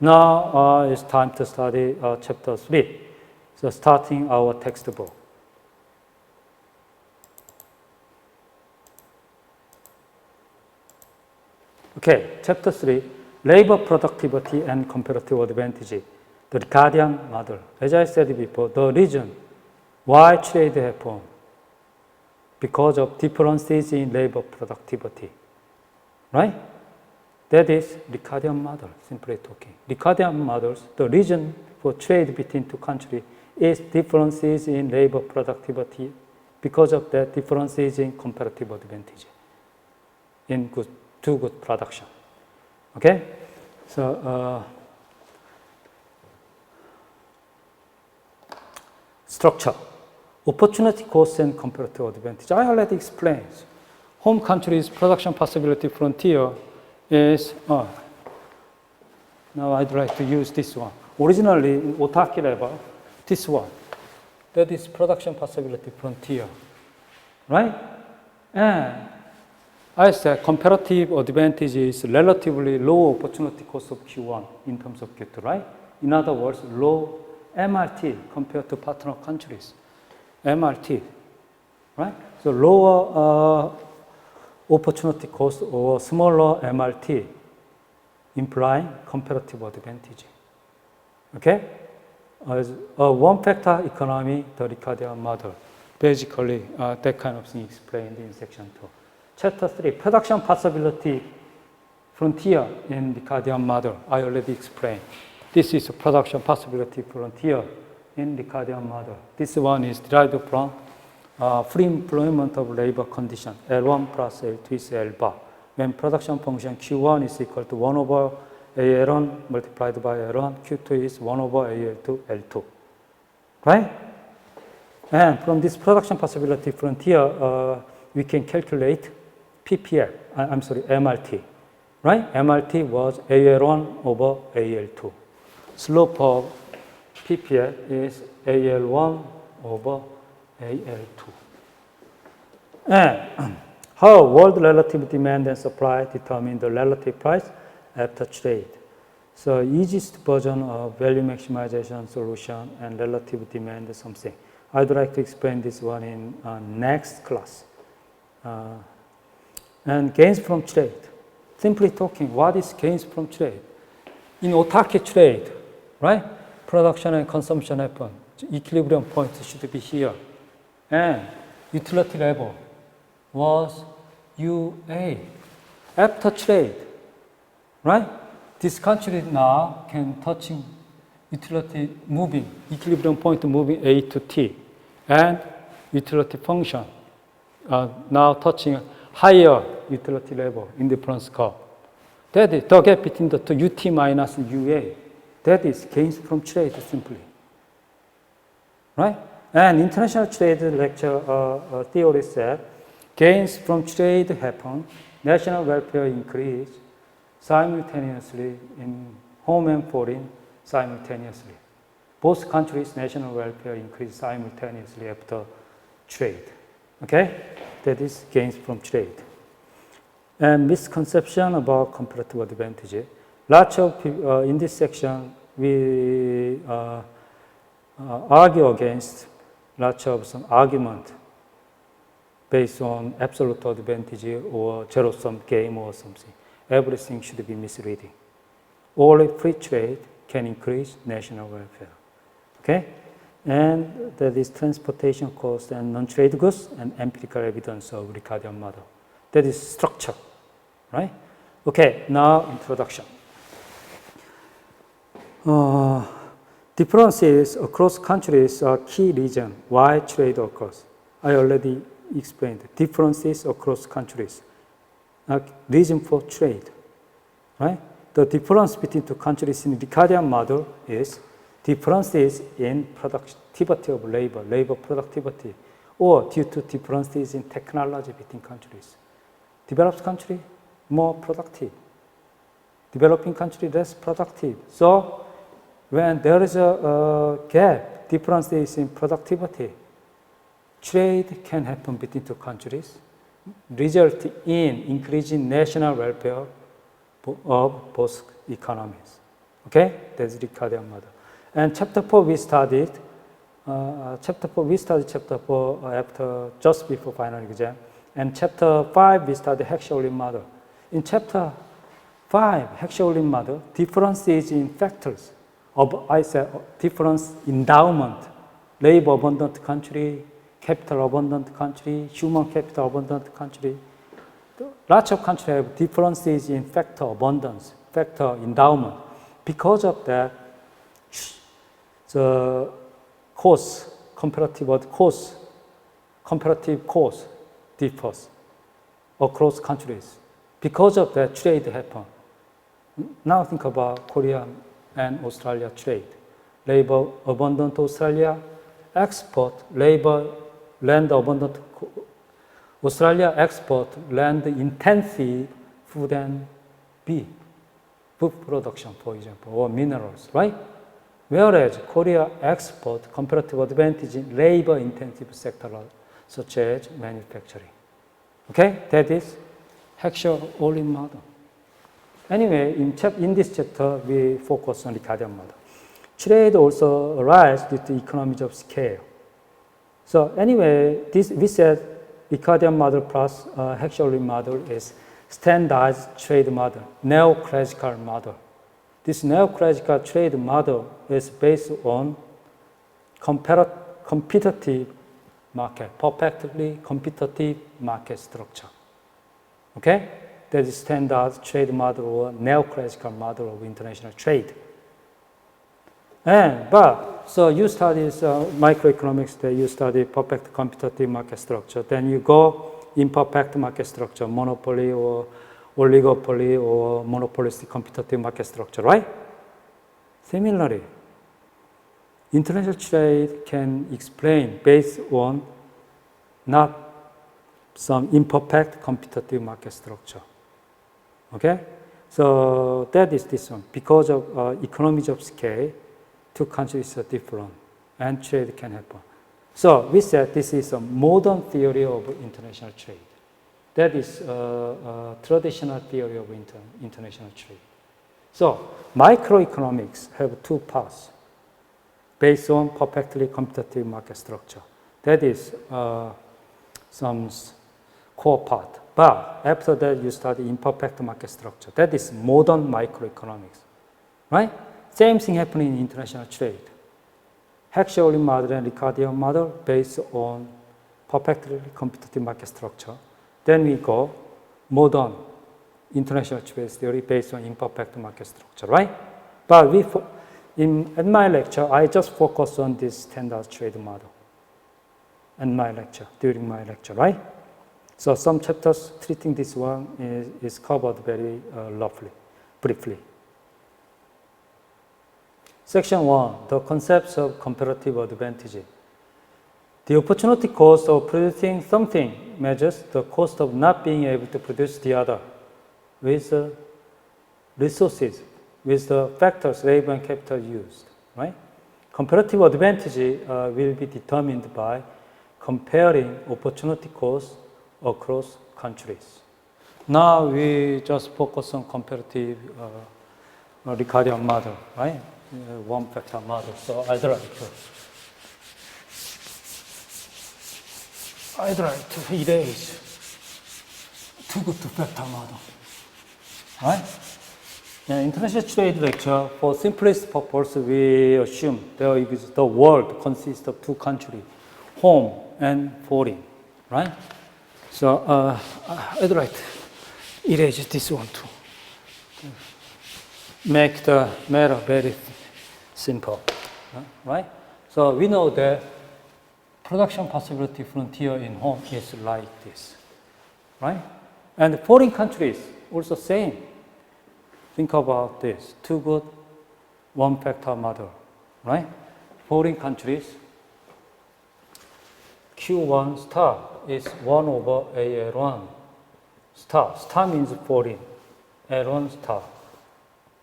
Now it's time to study chapter 3. So starting our textbook. Okay, chapter 3, labor productivity and comparative advantage. The Ricardian model. As I said before, the reason why trade happened because of differences in labor productivity, right? That is Ricardian model, simply talking. Ricardian models, the reason for trade between two countries is differences in labor productivity because of that differences in comparative advantage in two good production. Okay? So, structure, opportunity cost and comparative advantage. I already explained. Home country's production possibility frontier is, now I'd like to use this one. Originally, in Otaki level, this one. That is production possibility frontier, right? And I said comparative advantage is relatively low opportunity cost of Q1 in terms of Q2, right? In other words, low MRT compared to partner countries. MRT, right? So lower opportunity cost or smaller MRT implying comparative advantage. Okay? One factor economy, the Ricardian model. Basically, that kind of thing explained in section 2. Chapter 3, production possibility frontier in Ricardian model. I already explained. This is a production possibility frontier in Ricardian model. This one is derived from free employment of labor condition, L1 plus L2 is L bar. When production function Q1 is equal to 1 over AL1 multiplied by L1, Q2 is 1 over AL2, L2. Right? And from this production possibility frontier, we can calculate PPL, MRT. Right? MRT was AL1 over AL2. Slope of PPL is AL1 over AL2. And how world relative demand and supply determine the relative price after trade. So easiest version of value maximization solution and relative demand something. I'd like to explain this one in next class. And gains from trade. Simply talking, what is gains from trade? In Otaki trade, right? Production and consumption happen. Equilibrium point should be here. And utility level was UA. After trade, right? This country now can touching utility moving, equilibrium point moving A to T. And utility function now touching higher utility level indifference curve. That is the gap between the two UT minus UA. That is gains from trade simply. Right? And international trade lecture theory said gains from trade happen, national welfare increase simultaneously in home and foreign simultaneously. Both countries' national welfare increase simultaneously after trade. Okay? That is gains from trade. And misconception about comparative advantage. Lots of people, in this section, we argue against lots of some argument based on absolute advantage or zero-sum game or something. Everything should be misleading. Only free trade can increase national welfare. Okay? And that is transportation cost and non-trade goods and empirical evidence of Ricardian model. That is structure, right? Okay, now introduction. Differences across countries are key reason why trade occurs. I already explained. Differences across countries are reason for trade, right? The difference between two countries in Ricardian model is differences in productivity of labor, labor productivity, or due to differences in technology between countries. Developed country, more productive. Developing country, less productive. So when there is a gap, differences in productivity, trade can happen between two countries, result in increasing national welfare of both economies. Okay, that's Ricardian model. And chapter 4 we studied. Chapter 4 after just before final exam. And chapter 5 we studied Heck-Sholin model. In chapter 5, Heck-Sholin model, differences in factors of, I said, difference endowment, labor abundant country, capital abundant country, human capital abundant country. Lots of countries have differences in factor abundance, factor endowment. Because of that, the cost, comparative cost differs across countries. Because of that, trade happens. Now think about Korea and Australia trade. Labor abundant Australia, export labor, land abundant Australia, export land intensive food and food production, for example, or minerals, right? Whereas Korea export comparative advantage in labor intensive sector such as manufacturing. Okay, that is Heck-Sholin model. Anyway, in this chapter, we focus on the Ricardian model. Trade also arises due to economies of scale. So anyway, we said Ricardian model plus Heck-Sholin model is standardized trade model, neo-classical model. This neo-classical trade model is based on competitive market, perfectly competitive market structure. Okay? That is standard trade model or neo-classical model of international trade. So you study microeconomics, you study perfect competitive market structure. Then you go imperfect market structure, monopoly or oligopoly or monopolistic competitive market structure, right? Similarly, international trade can explain based on not some imperfect competitive market structure. Okay? So that is this one. Because of economies of scale, two countries are different and trade can happen. So we said this is a modern theory of international trade. That is a traditional theory of international trade. So microeconomics have two parts based on perfectly competitive market structure. That is some core part. But after that, you study imperfect market structure. That is modern microeconomics, right? Same thing happening in international trade. Heck-Sholin model and Ricardian model based on perfectly competitive market structure. Then we go modern international trade theory based on imperfect market structure, right? But in my lecture, I just focus on this standard trade model during my lecture, right? So some chapters treating this one is covered very briefly. Section 1, the concepts of comparative advantage. The opportunity cost of producing something measures the cost of not being able to produce the other with the resources, with the factors, labor and capital used, right? Comparative advantage will be determined by comparing opportunity costs across countries. Now we just focus on comparative Ricardian model, right? One factor model. So I'd like to erase too good to factor model, right? In international trade lecture, for simplest purpose, we assume the world consists of two countries, home and foreign, right? So I'd like to erase this one too. Make the matter very simple, right? So we know that production possibility frontier in home is like this, right? And foreign countries also same. Think about this, two good, one factor model, right? Foreign countries, Q1 star is 1 over AL1 star. Star means foreign, L1 star.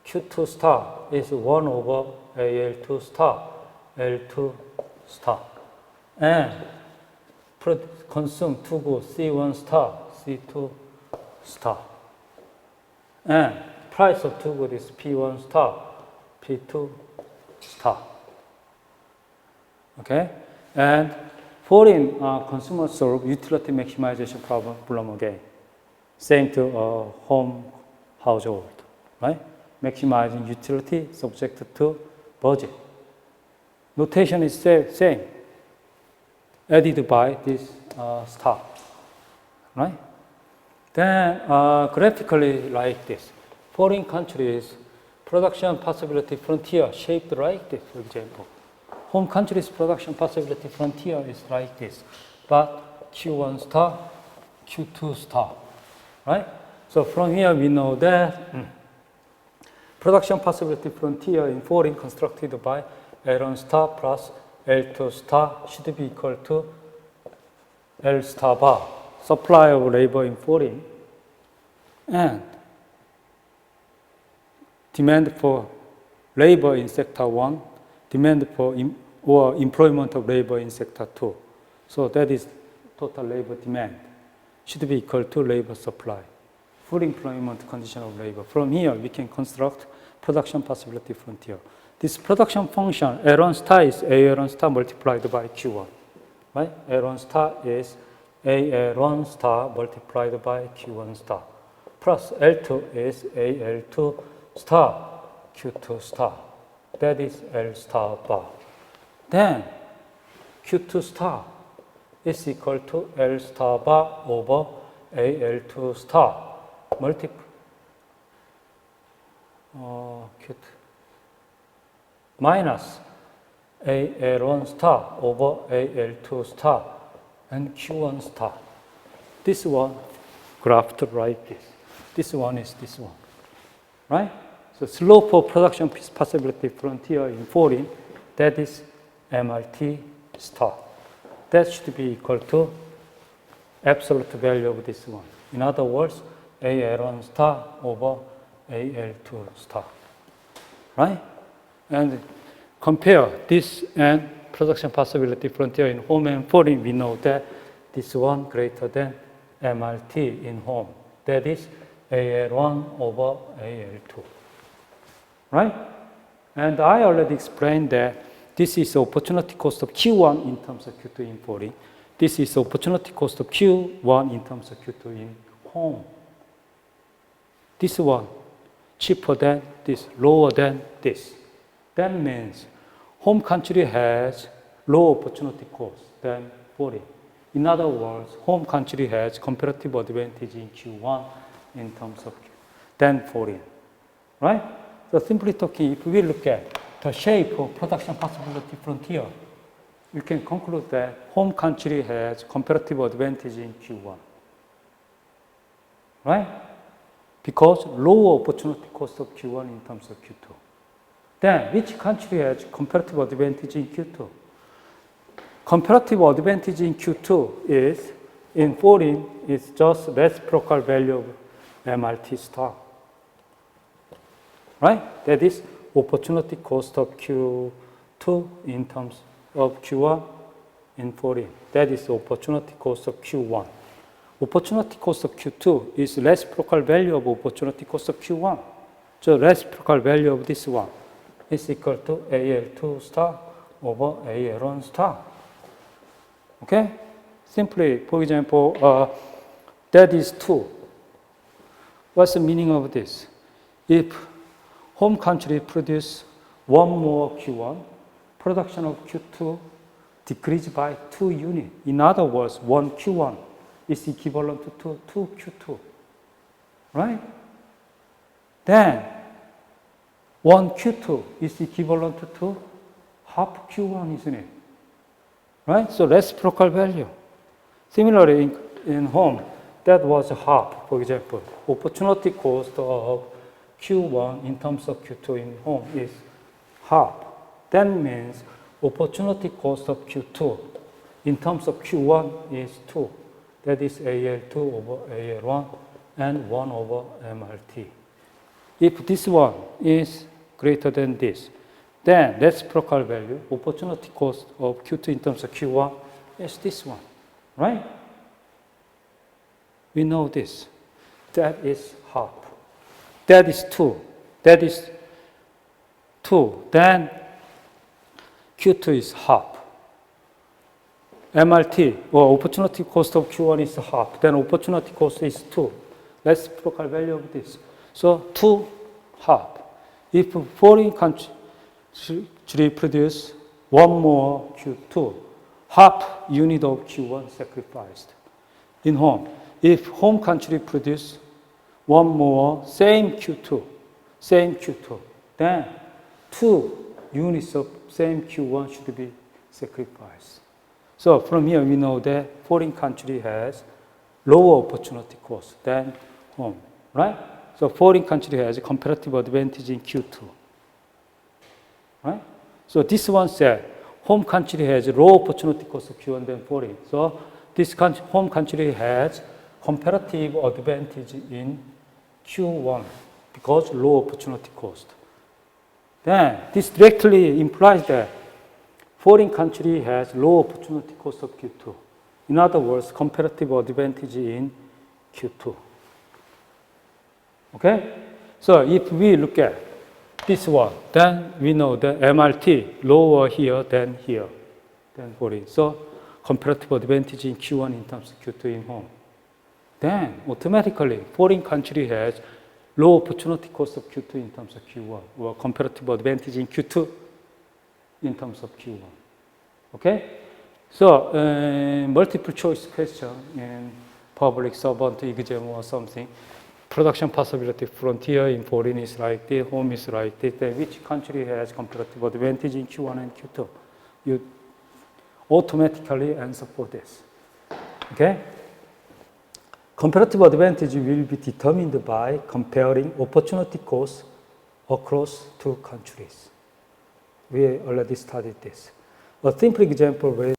Q2 star is 1 over AL2 star, L2 star. And consume two goods, C1 star, C2 star. And price of two goods is P1 star, P2 star. Okay? And foreign consumers solve utility maximization problem again. Same to a home household, right? Maximizing utility subject to budget. Notation is same, added by this star, right? Then graphically like this. Foreign countries, production possibility frontier shaped like this, for example. Home country's production possibility frontier is like this, but Q1 star, Q2 star, right? So from here we know that production possibility frontier in foreign constructed by L1 star plus L2 star should be equal to L star bar, supply of labor in foreign, and demand for labor in sector 1, demand for or employment of labor in sector 2. So that is total labor demand should be equal to labor supply, full employment condition of labor. From here we can construct production possibility frontier. This production function L1 star is A1 star multiplied by Q1, right? L1 star is A1 star multiplied by Q1 star, plus L2 is AL2 star Q2 star. That is L star bar. Then Q2 star is equal to L star bar over AL2 star minus AL1 star over AL2 star and Q1 star. This one graphed like this. This one is this one, right? So slope of production possibility frontier in foreign, that is MRT star. That should be equal to absolute value of this one. In other words, AL1 star over AL2 star, right? And compare this and production possibility frontier in home and foreign. We know that this one greater than MRT in home. That is AL1 over AL2, right? And I already explained that this is opportunity cost of Q1 in terms of Q2 in foreign. This is opportunity cost of Q1 in terms of Q2 in home. This one cheaper than this, lower than this. That means home country has low opportunity cost than foreign. In other words, home country has comparative advantage in Q1 in terms of than foreign, right? So simply talking, if we look at the shape of production possibility frontier, you can conclude that home country has comparative advantage in Q1, right? Because lower opportunity cost of Q1 in terms of Q2. Then, which country has comparative advantage in Q2? Comparative advantage in Q2 is, in foreign, is just reciprocal value of MRT star, right? That is opportunity cost of Q2 in terms of Q1 in foreign. That is opportunity cost of Q1. Opportunity cost of Q2 is reciprocal value of opportunity cost of Q1. So reciprocal value of this one is equal to AL2 star over AL1 star. Okay? Simply, for example, that is 2. What's the meaning of this? If home country produce one more Q1, production of Q2 decreased by 2 units. In other words, 1 Q1 is equivalent to 2 Q2, right? Then 1 Q2 is equivalent to half Q1, isn't it? Right? So reciprocal value. Similarly, in home, that was half, for example. Opportunity cost of Q1 in terms of Q2 in home is half. That means opportunity cost of Q2 in terms of Q1 is 2. That is AL2 over AL1 and 1 over MRT. If this one is greater than this, then reciprocal value, opportunity cost of Q2 in terms of Q1 is this one, right? We know this. That is half. That is 2. That is 2. Then Q2 is half. MRT, or opportunity cost of Q1 is half. Then opportunity cost is 2. Reciprocal value of this. So 2 half. If foreign country produce one more Q2, half unit of Q1 sacrificed. In home, if home country produce one more same Q2, then 2 units of same Q1 should be sacrificed. So from here we know that foreign country has lower opportunity cost than home, right? So foreign country has a comparative advantage in Q2, right? So this one said home country has low opportunity cost of Q1 than foreign. So this home country has comparative advantage in Q1 because low opportunity cost. Then this directly implies that foreign country has low opportunity cost of Q2. In other words, comparative advantage in Q2. Okay? So if we look at this one, then we know that MRT lower here than foreign. So comparative advantage in Q1 in terms of Q2 in home. Then automatically foreign country has low opportunity cost of Q2 in terms of Q1, or comparative advantage in Q2 in terms of Q1. Okay? So multiple choice question in public servant exam or something. Production possibility frontier in foreign is like this, home is like this. Then which country has comparative advantage in Q1 and Q2? You automatically answer for this. Okay? Comparative advantage will be determined by comparing opportunity cost across two countries. We already studied this. A simple example with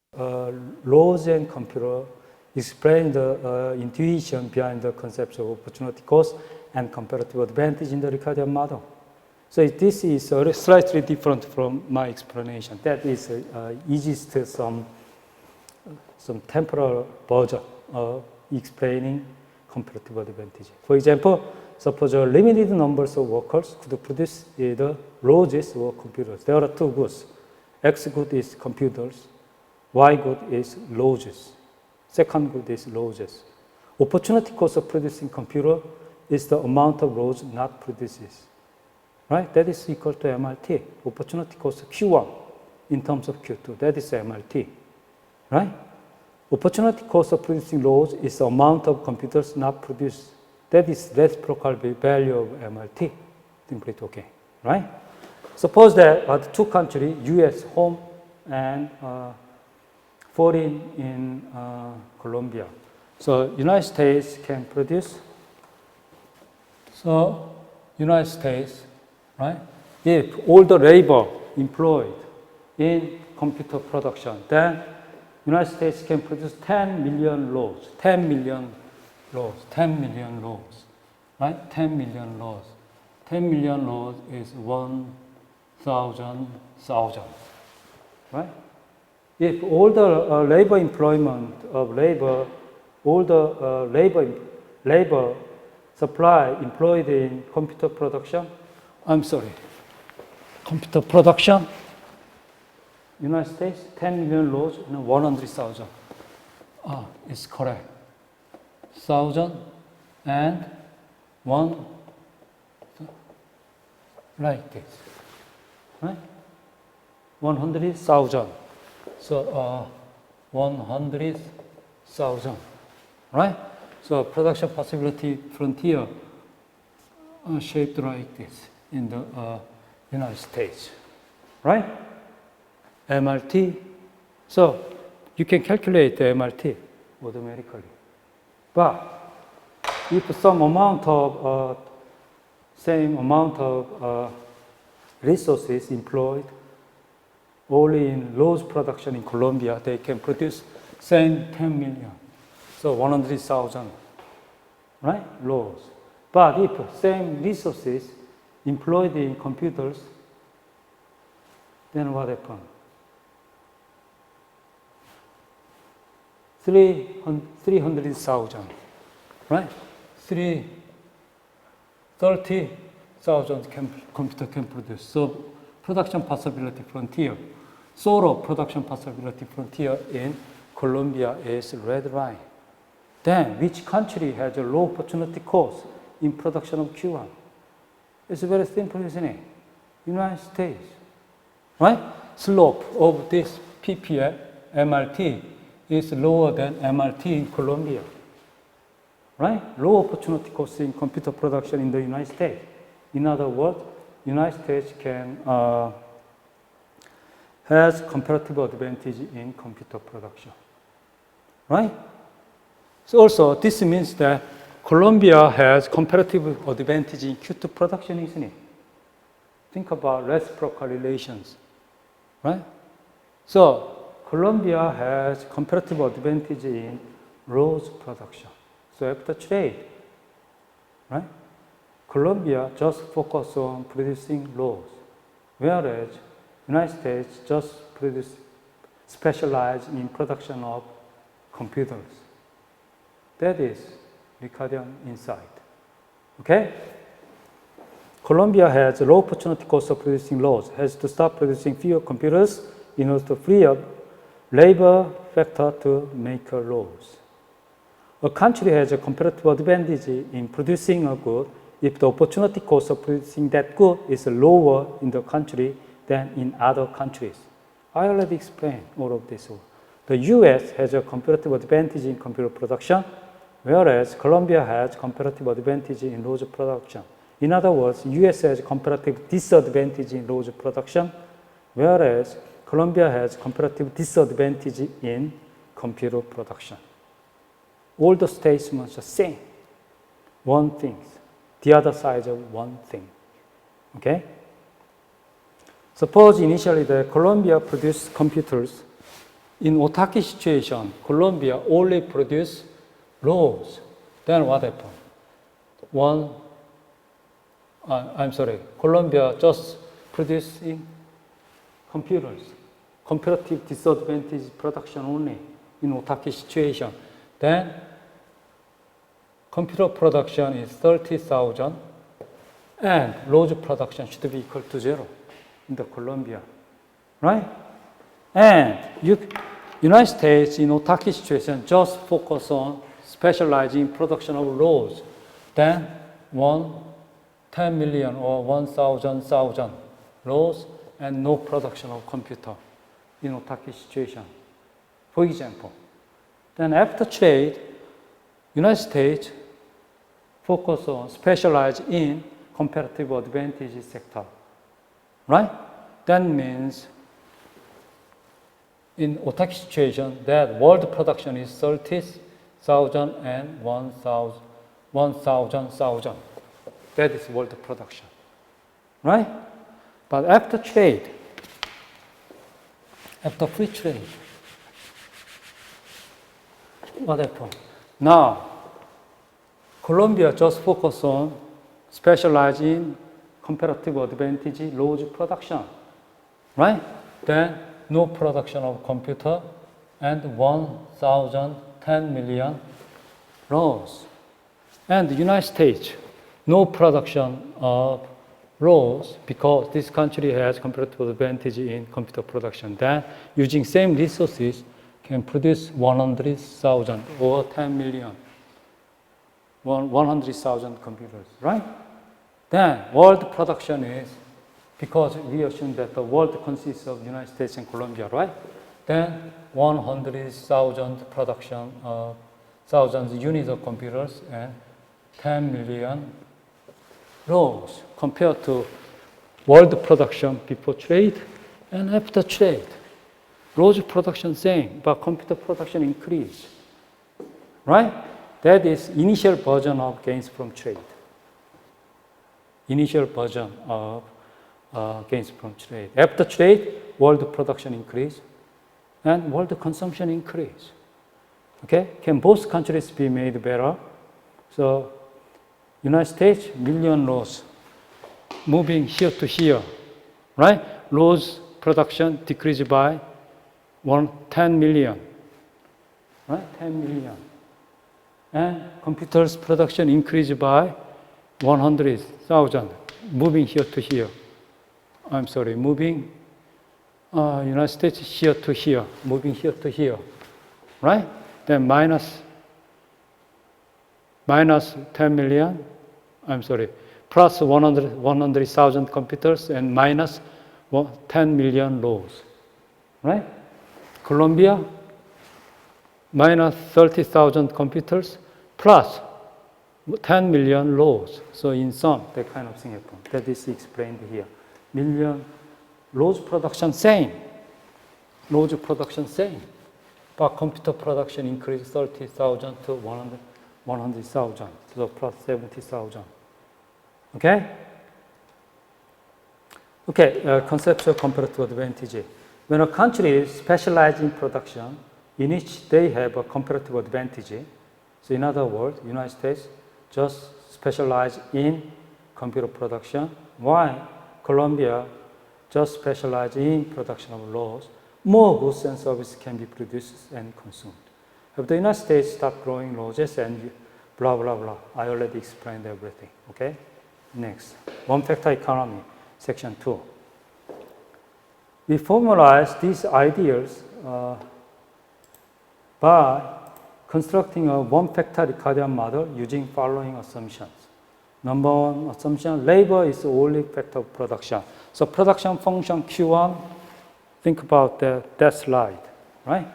laws and computer explain the intuition behind the concept of opportunity cost and comparative advantage in the Ricardian model. So this is slightly different from my explanation. That is easiest some temporal version of explaining comparative advantage. For example, suppose a limited numbers of workers could produce either roads or computers. There are two goods. X good is computers, Y good is roads. Second good is roads. Opportunity cost of producing computer is the amount of roads not produces. Right? That is equal to MRT. Opportunity cost of Q1 in terms of Q2. That is MRT. Right? Opportunity cost of producing roads is the amount of computers not produced. That is reciprocal value of MRT. Simply talking. Right? Suppose that the two countries, US home and foreign in Colombia. So United States can produce. So United States, right? If all the labor employed in computer production, then United States can produce 10 million rows, 10 million rows, 10 million rows, right? 10 million rows. 10 million rows is 1,000, right? If all the labor employment of labor, all the labor supply employed in computer production, computer production, United States, 10 million rows and 100,000. It's correct. 1,000 and 1, like this, right? 100,000. So 100,000, right? So production possibility frontier shaped like this in the United States, right? MRT. So you can calculate the MRT automatically. But if some amount of same amount of resources employed only in roads production in Colombia, they can produce same 10 million. So 100,000, right? Roads. But if same resources employed in computers, then what happens? 300,000, right? 30,000 computer can produce. So production possibility frontier. Sort of production possibility frontier in Colombia is red line. Then, which country has a low opportunity cost in production of Q1? It's very simple, isn't it? United States, right? Slope of this PPL, MRT, is lower than MRT in Colombia, right? Low opportunity cost in computer production in the United States. In other words, United States has comparative advantage in computer production, right? So also, this means that Colombia has comparative advantage in Q2 production, isn't it? Think about reciprocal relations, right? So, Colombia has comparative advantage in rose production. So, after trade, right? Colombia just focus on producing rose, whereas United States just specialize in production of computers. That is Ricardian insight. Okay? Colombia has a low opportunity cost of producing rose, has to stop producing fewer computers in order to free up labor factor to make a rose. A country has a comparative advantage in producing a good if the opportunity cost of producing that good is lower in the country than in other countries. I already explained all of this. The US has a comparative advantage in computer production, whereas Colombia has comparative advantage in rose production. In other words, US has comparative disadvantage in rose production, whereas Colombia has comparative disadvantage in computer production. All the statements are same. One thing. The other side of one thing. Okay? Suppose initially the Colombia produced computers. In Otaki situation, Colombia only produced rose. Then what happened? Colombia just producing computers. Comparative disadvantage production only in Otaki situation. Then computer production is 30,000 and rose production should be equal to 0 in the Colombia, right? And United States in Otaki situation just focus on specializing production of rose. Then 10 million or 1,000 rose and no production of computer in Otaki situation, for example. Then after trade, United States focus on specialize in comparative advantage sector, right? That means in Otaki situation that world production is 30,000 and 1,000. That is world production, right? But after trade, after free trade, what happened? Now, Colombia just focus on specialize in comparative advantage rose production, right? Then no production of computer and 10 million rose. And the United States, no production of rose because this country has comparative advantage in computer production. Then using same resources can produce 100,000 or 10 million, 100,000 computers, right? Then world production is, because we assume that the world consists of United States and Colombia, right? Then 100,000 production of thousands units of computers and 10 million rows compared to world production before trade and after trade. Rose production same, but computer production increased, right? That is initial version of gains from trade. Initial version of gains from trade. After trade, world production increase and world consumption increase. Okay? Can both countries be made better? So, United States, million rows moving here to here, right? Rows production decreased by 10 million, right? 10 million. And computers production increased by 100,000, moving here to here. moving United States here to here, moving here to here, right? Then minus 10 million, plus 100,000 computers and minus 10 million rows, right? Colombia, minus 30,000 computers, plus 10 million rows. So in sum, that kind of thing happened. That is explained here. Million rows production same. Rows production same. But computer production increased 30,000 to 100,000. So plus 70,000. Okay? Okay, conceptual comparative advantage. When a country is specialized in production, in which they have a comparative advantage, so in other words, United States just specialize in computer production, while Colombia just specialize in production of laws, more goods and services can be produced and consumed. If the United States stop growing laws and blah, blah, blah, I already explained everything, okay? Next, one-factor economy, section 2. We formalize these ideas by constructing a one-factor Ricardian model using following assumptions. Number one assumption, labor is the only factor of production. So production function Q1, think about that slide, right?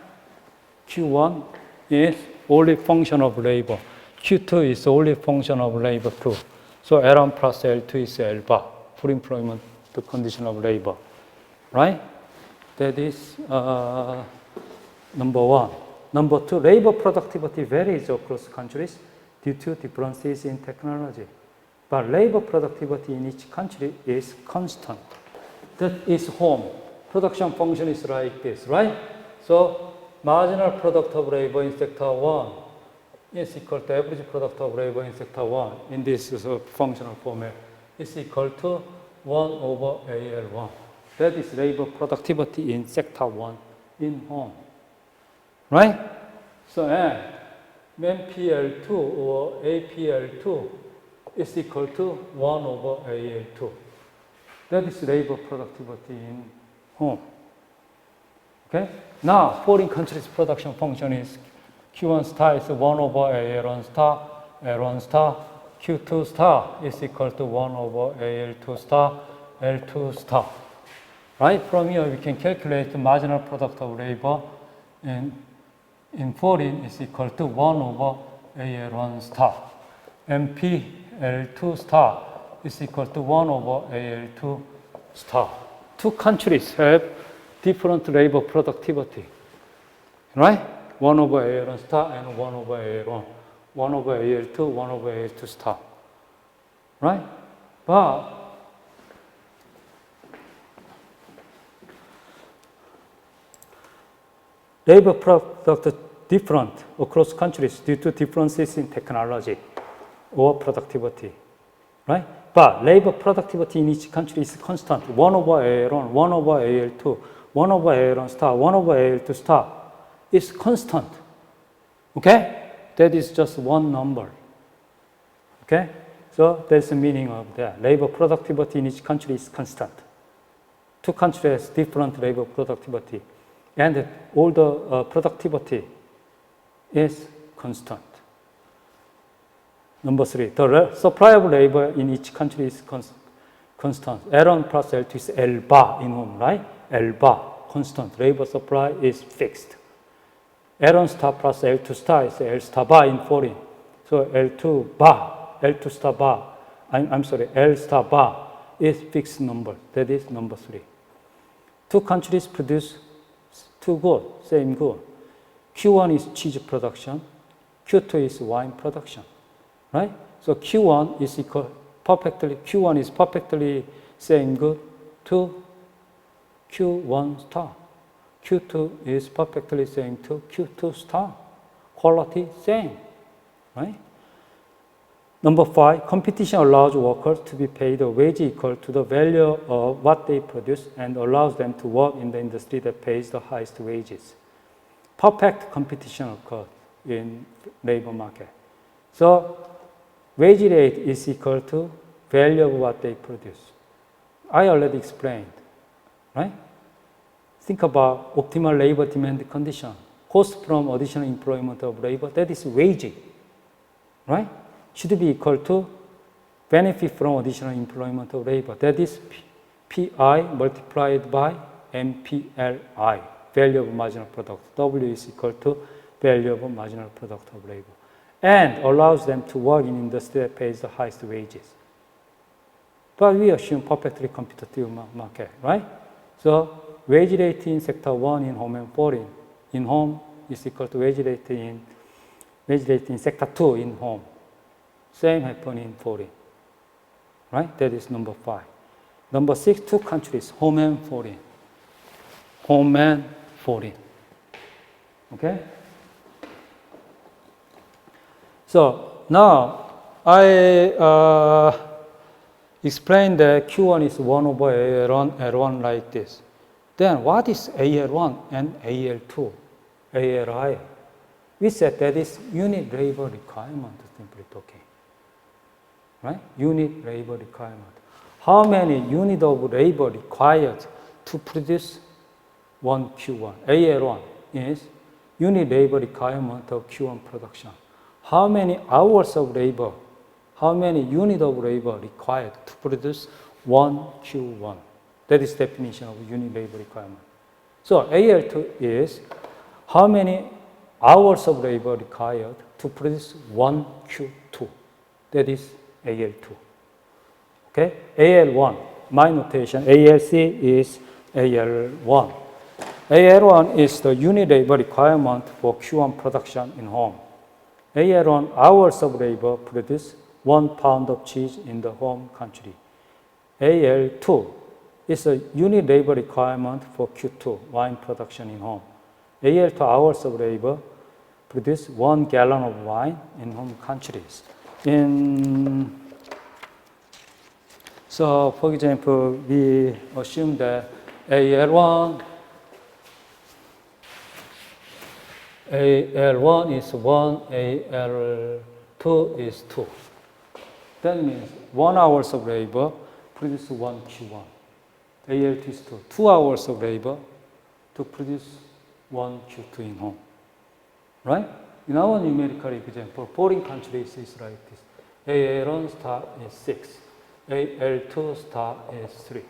Q1 is only function of labor. Q2 is only function of labor too. So L1 plus L2 is L bar, full employment, the condition of labor, right? That is number one. Number two, labor productivity varies across countries due to differences in technology. But labor productivity in each country is constant. That is home. Production function is like this, right? So marginal product of labor in sector 1 is equal to average product of labor in sector 1 in this functional format is equal to 1 over AL1. That is labor productivity in sector 1 in home. Right? So MPL2 or APL2 is equal to 1 over AL2. That is labor productivity in home. Okay? Now, foreign countries' production function is Q1 star is 1 over AL1 star, L1 star, Q2 star is equal to 1 over AL2 star, L2 star. Right? From here, we can calculate the marginal product of labor in foreign is equal to 1 over AL1 star. MPL2 star is equal to 1 over AL2 star. Two countries have different labor productivity, right? 1 over AL1 star and 1 over AL1. 1 over AL2, 1 over AL2 star, right? But labor product different across countries due to differences in technology or productivity, right? But labor productivity in each country is constant. 1 over AL1, 1 over AL2, 1 over AL1 star, 1 over AL2 star is constant, okay? That is just one number, okay? So that's the meaning of that. Labor productivity in each country is constant. Two countries have different labor productivity. And all the productivity is constant. Number three, the supply of labor in each country is constant. L1 plus L2 is L bar in home, right? L bar, constant. Labor supply is fixed. L1 star plus L2 star is L star bar in foreign. So L2 bar, L2 star bar, L star bar is fixed number. That is number three. Two countries produce two goods, same good. Q1 is cheese production, Q2 is wine production, right? So Q1 is perfectly same good to Q1 star. Q2 is perfectly same to Q2 star. Quality same, right? Number five, competition allows workers to be paid a wage equal to the value of what they produce and allows them to work in the industry that pays the highest wages. Perfect competition occurs in labor market. So wage rate is equal to value of what they produce. I already explained, right? Think about optimal labor demand condition. Cost from additional employment of labor, that is wage, right? Should be equal to benefit from additional employment of labor. That is PI multiplied by MPLI, value of marginal product. W is equal to value of marginal product of labor. And allows them to work in industry that pays the highest wages. But we assume perfectly competitive market, right? So wage rate in sector 1 in home and foreign. In home is equal to wage rate in sector 2 in home. Same happen in foreign, right? That is number 5. Number 6, 2 countries, home and foreign. Home and foreign. Okay? So now I explained that Q1 is 1 over AL1 like this. Then what is AL1 and AL2, ALI? We said that is unit labor requirement, simply talking. Right? Unit labor requirement. How many unit of labor required to produce one Q1? AL1 is unit labor requirement of Q1 production. How many hours of labor, how many unit of labor required to produce one Q1? That is definition of unit labor requirement. So AL2 is how many hours of labor required to produce one Q2. That is AL2. Okay? AL1, my notation, ALC is AL1. AL1 is the unit labor requirement for Q1 production in home. AL1 hours of labor produce 1 pound of cheese in the home country. AL2 is a unit labor requirement for Q2, wine production in home. AL2 hours of labor produce 1 gallon of wine in home countries. So, for example, we assume that AL1 is 1, AL2 is 2. That means 1 hours of labor produce 1 Q1. AL2 is 2. 2 hours of labor to produce 1 Q2 in home. Right? In our numerical example, foreign countries is like this. AL1 star is 6. AL2 star is 3.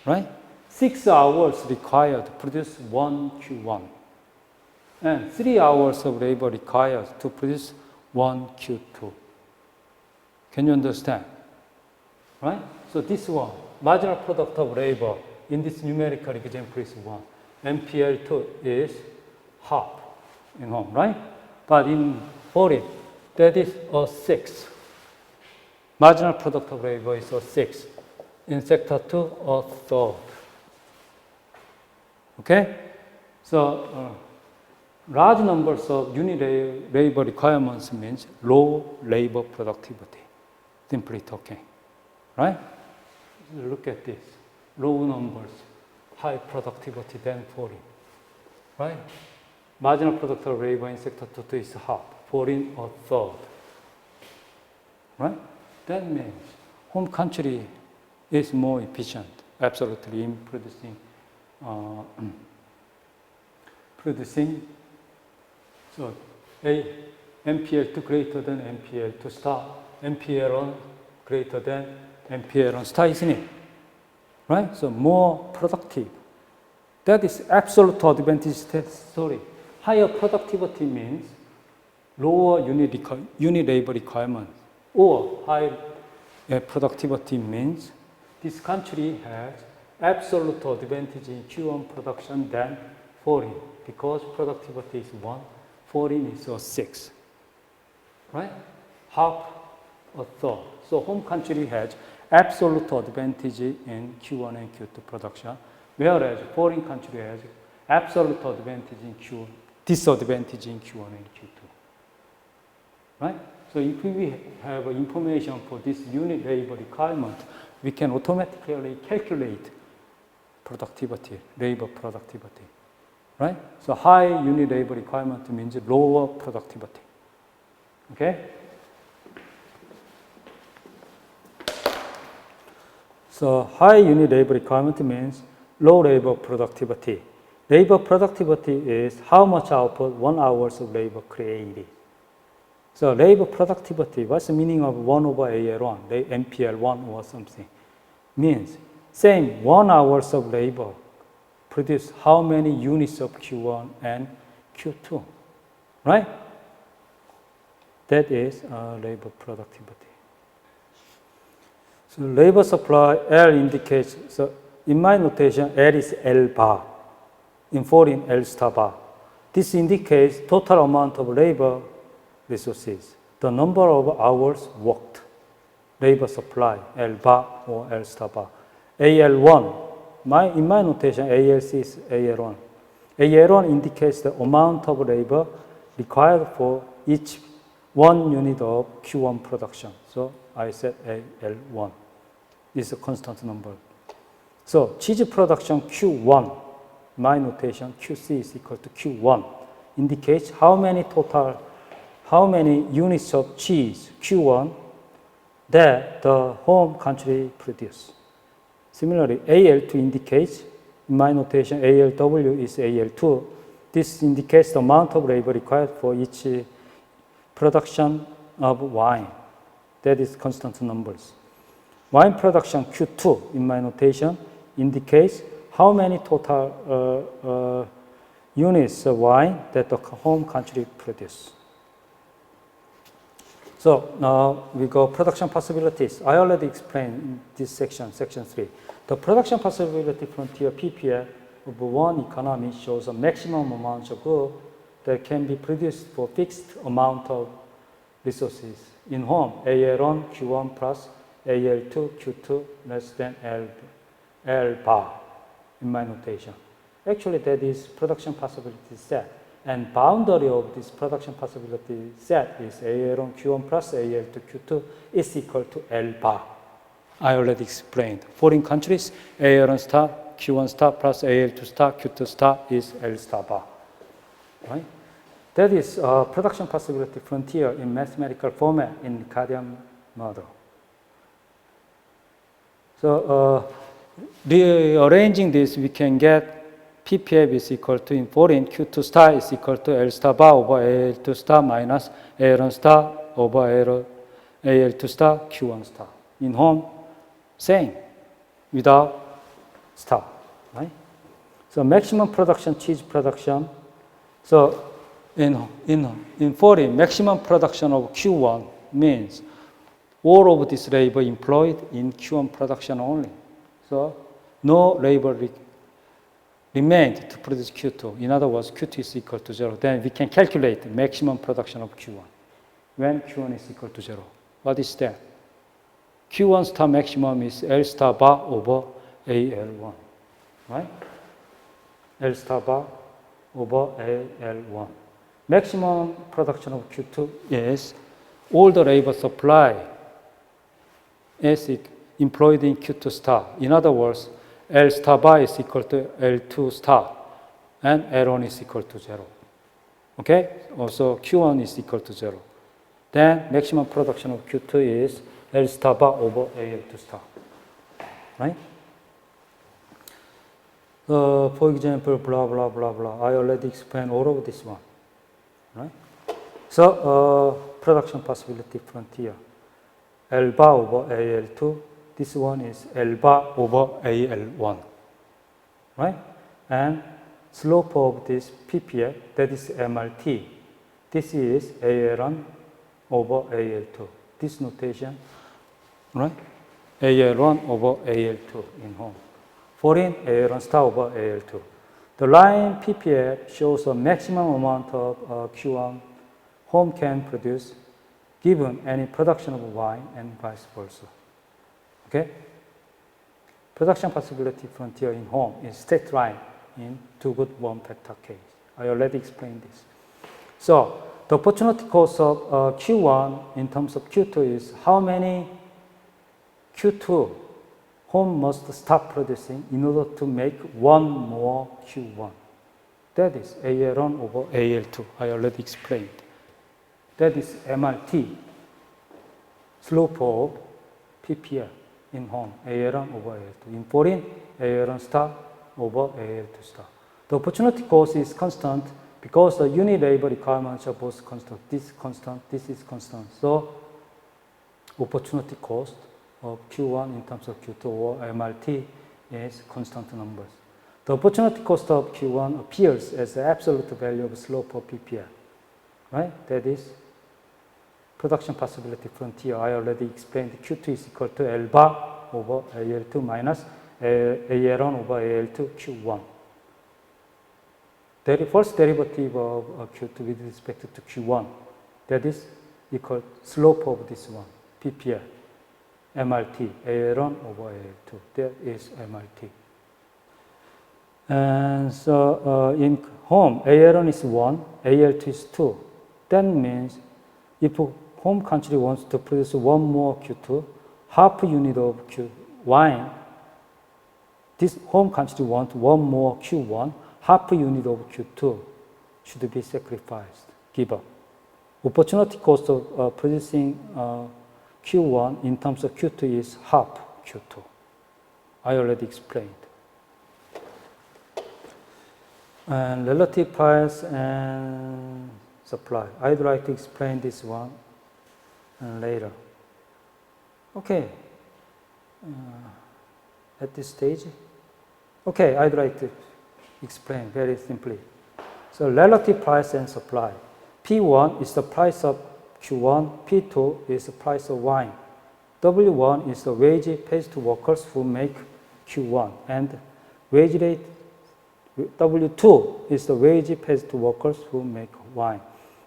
Right? 6 hours required to produce 1 Q1. And 3 hours of labor required to produce 1 Q2. Can you understand? Right? So this one, marginal product of labor in this numerical example is 1. MPL2 is half in home, right? But in foreign, that is a 6. Marginal product of labor is a 6. In sector 2, a third. Okay? So, large numbers of unit labor requirements means low labor productivity, simply talking, right? Look at this, low numbers, high productivity than foreign, right? Marginal product of labor in sector 2 is half, foreign a third, right? That means home country is more efficient, absolutely, in producing. So MPL2 greater than MPL2 star, MPL1 greater than MPL1 star, isn't it? Right? So more productive. That is absolute advantage story. Higher productivity means lower unit labor requirement, or high productivity means this country has absolute advantage in Q1 production than foreign, because productivity is 1. Foreign is a 6, right? Half a third. So home country has absolute advantage in Q1 and Q2 production, whereas foreign country has absolute advantage in Q1, disadvantage in Q1 and Q2, right? So if we have information for this unit labor requirement, we can automatically calculate productivity, labor productivity. Right? So high unit labor requirement means lower productivity. Okay? So high unit labor requirement means low labor productivity. Labor productivity is how much output 1 hours of labor created. So labor productivity, what's the meaning of 1 over AL1, MPL1 or something? Means same 1 hours of labor produce how many units of Q1 and Q2, right? That is labor productivity. So labor supply, L indicates, so in my notation, L is L bar. In foreign, L star bar. This indicates total amount of labor resources, the number of hours worked, labor supply, L bar or L star bar. AL1, in my notation, ALC is AL1. AL1 indicates the amount of labor required for each 1 unit of Q1 production. So I said AL1 is a constant number. So cheese production Q1, my notation QC is equal to Q1, indicates how many units of cheese Q1 that the home country produce. Similarly, AL2 indicates, in my notation, ALW is AL2. This indicates the amount of labor required for each production of wine. That is constant numbers. Wine production Q2, in my notation, indicates how many total units of wine that the home country produce. So now we go production possibilities. I already explained in this section, section 3. The production possibility frontier PPA of one economy shows a maximum amount of goods that can be produced for fixed amount of resources. In home, AL1 Q1 plus AL2 Q2 less than L bar in my notation. Actually, that is production possibility set. And boundary of this production possibility set is AL1 Q1 plus AL2 Q2 is equal to L bar. I already explained. Foreign countries, AL1 star, Q1 star plus AL2 star, Q2 star is L star bar. Right? That is production possibility frontier in mathematical format in Cardinal model. So rearranging this, we can get PPF is equal to, in foreign, Q2 star is equal to L star bar over AL2 star minus AL1 star over AL2 star Q1 star. In home, same, without star, right? So maximum production, cheese production. So in foreign, maximum production of Q1 means all of this labor employed in Q1 production only. So no labor remained to produce Q2. In other words, Q2 is equal to 0. Then we can calculate the maximum production of Q1 when Q1 is equal to 0. What is that? Q1 star maximum is L star bar over AL1, right? L star bar over AL1. Maximum production of Q2 is all the labor supply is employed in Q2 star. In other words, L star bar is equal to L2 star and L1 is equal to 0. Okay? Also Q1 is equal to 0. Then maximum production of Q2 is L star bar over AL2 star. Right? For example, blah, blah, blah, blah. I already explained all of this one. Right? So production possibility frontier. L bar over AL2. This one is L bar over AL1, right? And slope of this PPF, that is MRT. This is AL1 over AL2. This notation, right? AL1 over AL2 in home. Foreign, AL1 star over AL2. The line PPF shows a maximum amount of Q1 home can produce given any production of wine and vice versa. Okay? Production possibility frontier in home is straight line in two good one factor case. I already explained this. So the opportunity cost of Q1 in terms of Q2 is how many Q2 home must stop producing in order to make one more Q1. That is AL1 over AL2. I already explained. That is MRT, slope of PPF. in home, AL1 over AL2. In foreign, AL1 star over AL2 star. The opportunity cost is constant because the unit labor requirements are both constant. This is constant, this is constant. So opportunity cost of Q1 in terms of Q2 or MRT is constant numbers. The opportunity cost of Q1 appears as the absolute value of slope of PPL, right? That is production possibility frontier. I already explained Q2 is equal to L bar over AL2 minus AL1 over AL2 Q1. The first derivative of Q2 with respect to Q1, that is equal slope of this one, PPL, MRT, AL1 over AL2. That is MRT. And so in home, AL1 is 1, AL2 is 2. That means if home country wants to produce one more Q2, half unit of Q wine, this home country wants one more Q1, half unit of Q2 should be sacrificed, give up. Opportunity cost of producing Q1 in terms of Q2 is half Q2. I already explained. And relative price and supply. I'd like to explain this one later. Okay. At this stage, okay, I'd like to explain very simply. So relative price and supply. P1 is the price of Q1, P2 is the price of wine. W1 is the wage paid to workers who make Q1, and wage rate W2 is the wage paid to workers who make wine.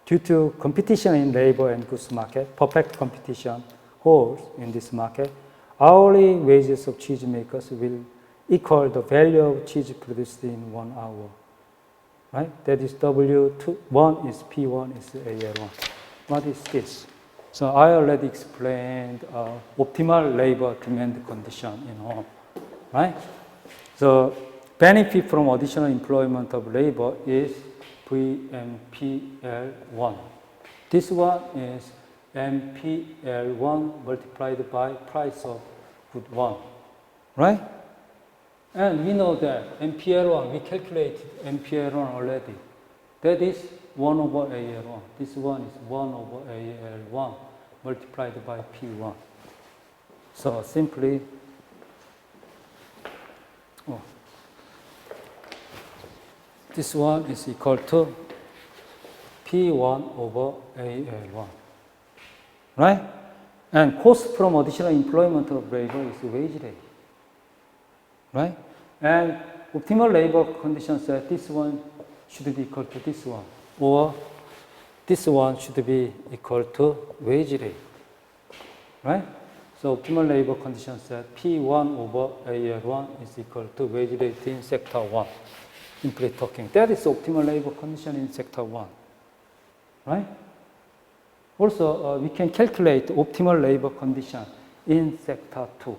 Due to competition in labor and goods market, perfect competition holds in this market, hourly wages of cheese makers will equal the value of cheese produced in 1 hour. Right? That is W2, 1 is P1 is AL1. What is this? So I already explained optimal labor demand condition in home. Right? So benefit from additional employment of labor is VMPL1. This one is MPL1 multiplied by price of good 1. Right? And we know that MPL1, we calculated MPL1 already. That is 1 over AL1. This one is 1 over AL1 multiplied by P1. So simply, this one is equal to P1 over AL1. Right? And cost from additional employment of labor is wage rate. Right? And optimal labor conditions that this one should be equal to this one, or this one should be equal to wage rate. Right? So optimal labor conditions that P1 over AL1 is equal to wage rate in sector 1. Simply talking. That is optimal labor condition in sector 1. Right? Also, we can calculate optimal labor condition in sector 2.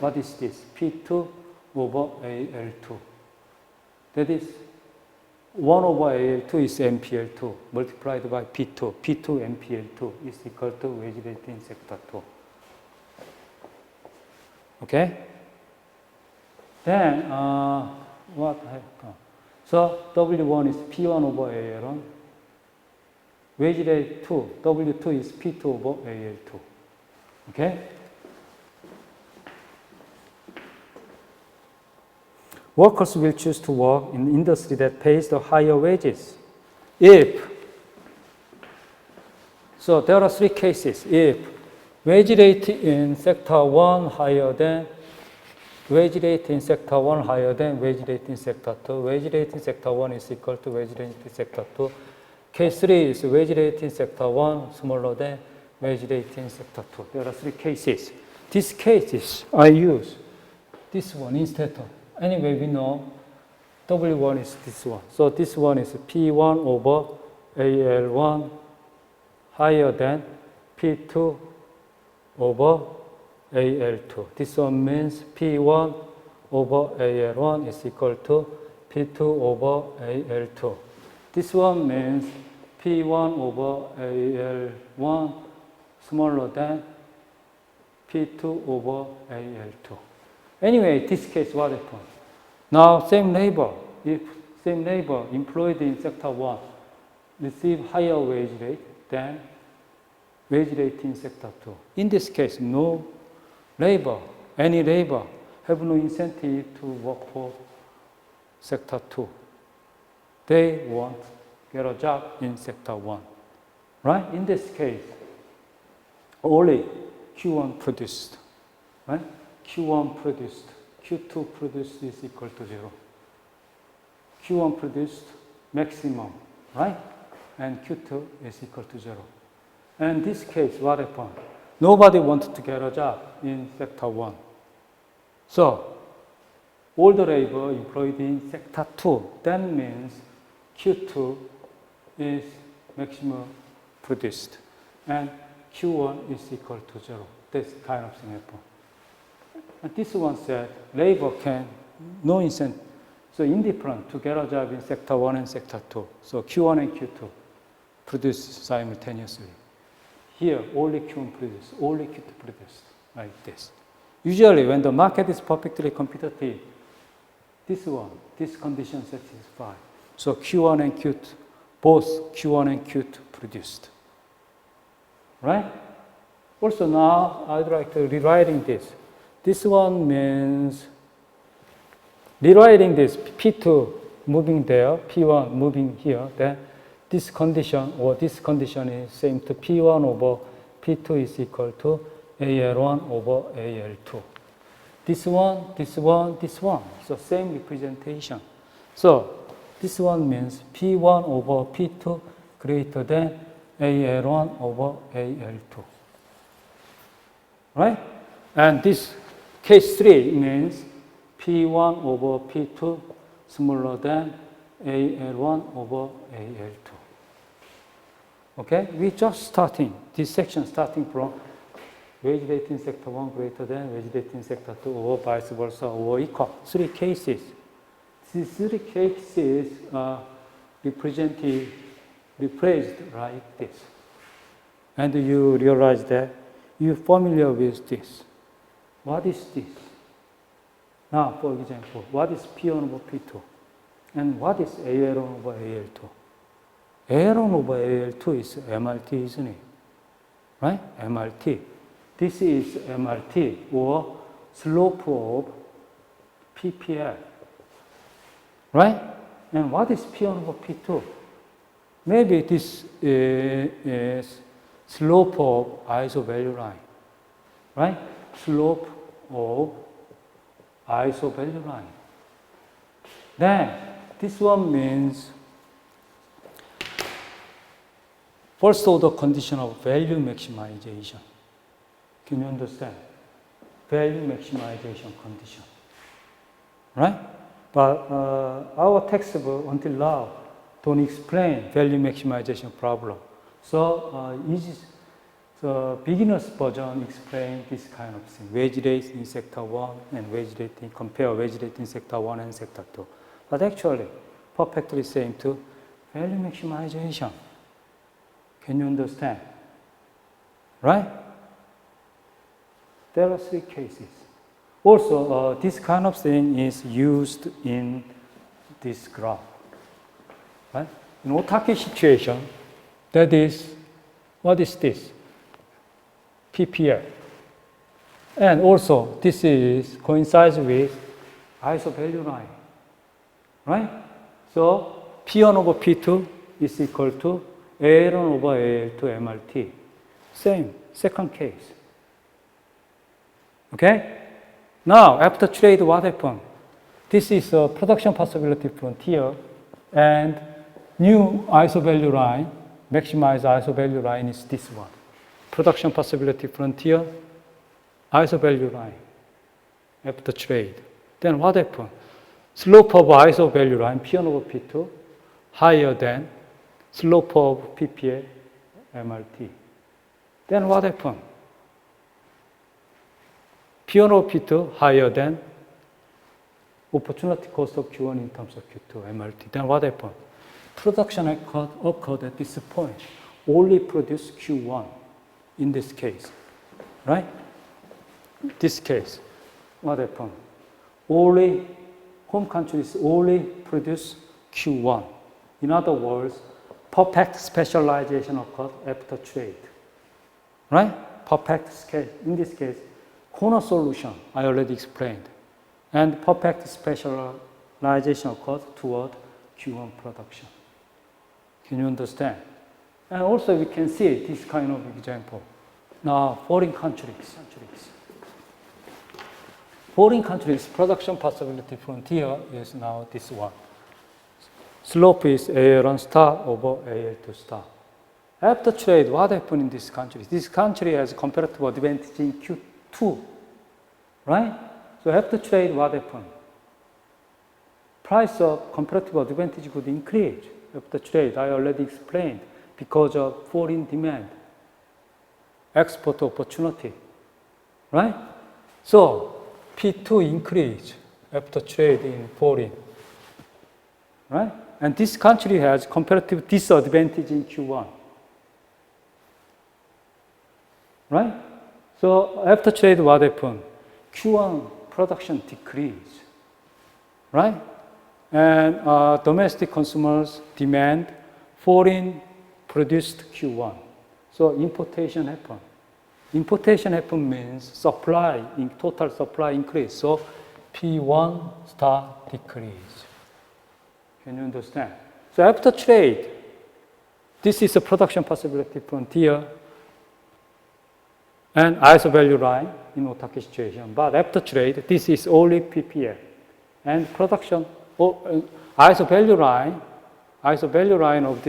What is this? P2 over AL2. That is 1 over AL2 is MPL2 multiplied by P2. P2 MPL2 is equal to wage rate in sector 2. Okay? Then, what happened? So W1 is P1 over AL1. Wage rate 2, W2 is P2 over AL2. Okay? Workers will choose to work in industry that pays the higher wages. So there are 3 cases. If wage rate in sector 1 higher than wage rate in sector 1 higher than wage rate in sector 2, wage rate in sector 1 is equal to wage rate in sector 2. Case 3 is wage rate in sector 1 smaller than wage rate in sector 2. There are 3 cases. These cases I use this one instead of. Anyway, we know W1 is this one. So this one is P1 over AL1 higher than P2 over AL2. This one means P1 over AL1 is equal to P2 over AL2. This one means P1 over AL1 smaller than P2 over AL2. Anyway, this case, what happened? Now, same labor, if same labor employed in sector 1 receive higher wage rate than wage rate in sector 2. In this case, no labor, any labor have no incentive to work for sector 2. They won't get a job in sector 1. Right? In this case, only Q1 produced. Right? Q1 produced, Q2 produced is equal to 0. Q1 produced maximum, right? And Q2 is equal to 0. And in this case, what happened? Nobody wanted to get a job in sector 1. So, all the labor employed in sector 2, that means Q2 is maximum produced. And Q1 is equal to 0. This kind of thing happened. And this one said labor can, no incentive, so indifferent to get a job in sector 1 and sector 2. So Q1 and Q2 produce simultaneously. Here, only Q1 produced, only Q2 produced, like this. Usually, when the market is perfectly competitive, this condition satisfied. So Q1 and Q2, both Q1 and Q2 produced. Right? Also now, I'd like to rewriting this. This one means rewriting this P2 moving there, P1 moving here, then this condition is same to P1 over P2 is equal to AL1 over AL2. This one, this one, this one. So same representation. So this one means P1 over P2 greater than AL1 over AL2. Right? And this case 3 means P1 over P2 smaller than AL1 over AL2. Okay? We just starting, this section starting from wage rate in sector 1 greater than wage rate in sector 2 or vice versa or equal. 3 cases. These 3 cases are replaced like this. And you realize that you're familiar with this. What is this? Now, for example, what is P1 over P2? And what is AL1 over AL2? AL1 over AL2 is MRT, isn't it? Right? MRT. This is MRT or slope of PPL. Right? And what is P1 over P2? Maybe this is slope of iso value line. Right? Slope of iso value line. Then this one means first order condition of value maximization. Can you understand? Value maximization condition. Right? But our textbook until now don't explain value maximization problem. So the beginner's version explain this kind of thing. Wage rate in sector 1 and wage rate compare wage rate in sector 1 and sector 2. But actually, perfectly same to value maximization. Can you understand? Right? There are 3 cases. Also, this kind of thing is used in this graph. Right? In autarky situation, that is, what is this? PPL. And also, this is coincides with iso value line. Right? So, P1 over P2 is equal to AL1 over AL2 MRT. Same, second case. Okay? Now, after trade, what happened? This is a production possibility frontier, and new iso value line, maximized iso value line is this one. Production possibility frontier, iso value line after trade. Then what happened? Slope of iso value line, P1 over P2, higher than slope of PPA MRT. Then what happened? P1 over P2 higher than opportunity cost of Q1 in terms of Q2 MRT. Then what happened? Production occurred at this point. Only produce Q1 in this case, right? this case, what happened? Only home countries only produce Q1. In other words, perfect specialization occurred after trade. Right? Perfect case. In this case, corner solution, I already explained. And perfect specialization occurred toward Q1 production. Can you understand? And also we can see this kind of example. Now, foreign countries. Foreign countries, production possibility frontier is now this one. Slope is AL1 star over AL2 star. After trade, what happened in this country? This country has comparative advantage in Q2, right? So after trade, what happened? Price of comparative advantage could increase after trade. I already explained because of foreign demand, export opportunity, right? So P2 increase after trade in foreign, right? And this country has comparative disadvantage in Q1, right? So after trade, what happened? Q1 production decrease, right? And domestic consumers demand foreign produced Q1. So importation happened. Importation happened means supply, in total supply increase. So P1 star decrease. Can you understand? So after trade, this is a production possibility frontier and ISO value line in Otake situation. But after trade, this is only PPL. And production, ISO value line of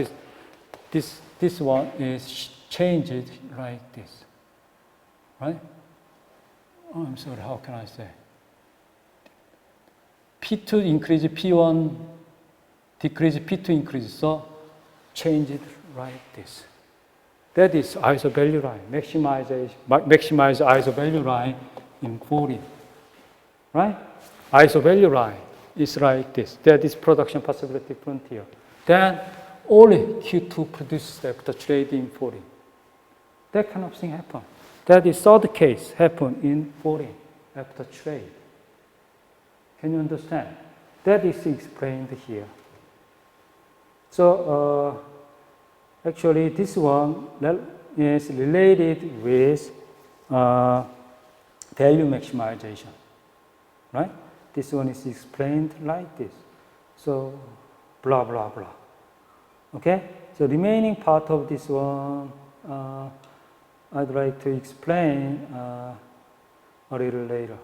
this one is changed like this. Right? Oh, I'm sorry, how can I say? P2 increase, P1 decrease, P2 increase, so change it like this. That is ISO value line, maximize ISO value line in foreign. Right? ISO value line is like this. That is production possibility frontier. Then only Q2 produces after trade in foreign. That kind of thing happen. That is third case happen in foreign after trade. Can you understand? That is explained here. So actually this one is related with value maximization, right? This one is explained like this. So blah, blah, blah. Okay? So remaining part of this one, I'd like to explain a little later,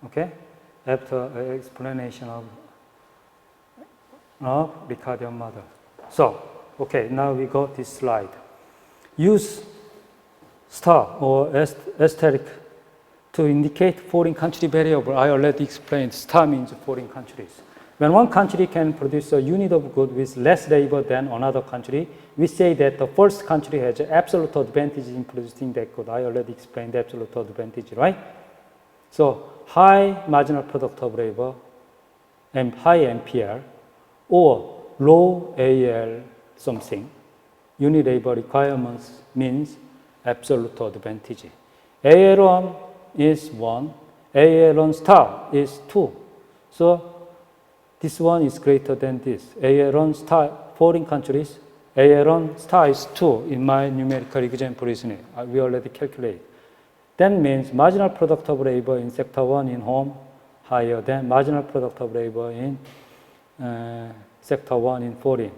okay? After explanation of Ricardian model. So, okay, now we got this slide. Use star or asterisk to indicate foreign country variable. I already explained star means foreign countries. When one country can produce a unit of good with less labor than another country, we say that the first country has absolute advantage in producing that good. I already explained absolute advantage, right? So high marginal product of labor and high MPL or low AL something, unit labor requirements means absolute advantage. AL1 is 1, AL1 star is 2. So this one is greater than this. AL1 star, foreign countries, AL1 star is 2 in my numerical example reasoning. We already calculate. That means marginal product of labor in sector 1 in home higher than marginal product of labor in sector 1 in foreign.